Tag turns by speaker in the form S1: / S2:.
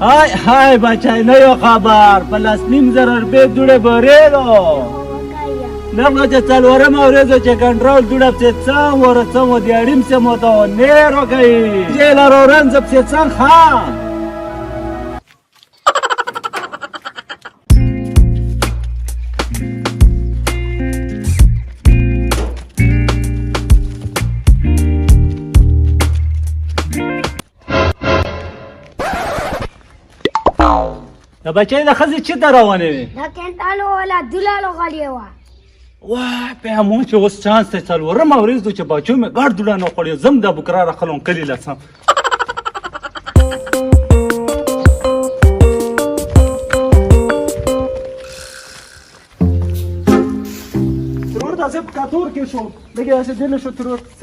S1: های بچه نه یو خبر پلاس نیم زر روپے دوڑے بریدو نمگا چه چلورم اوریزو چه کنترول دوڑا پسیتسان ورسان و دیاریم سه موتاو نیرو کئی جیلا رو رنز پسیتسان خان دا بچه دا خزی چی دروانه وی؟
S2: دا کنتالو ولا دلالو غلیه وا
S1: واه په همون چې اوس چانس ته څلورم اوریز دو چې بچو مې ګډ دوړه نه خوړې زم د بکرا راخلون کلی لسم ترور دا زه په کاتور کې شو لږه داسې دې نه شو ترور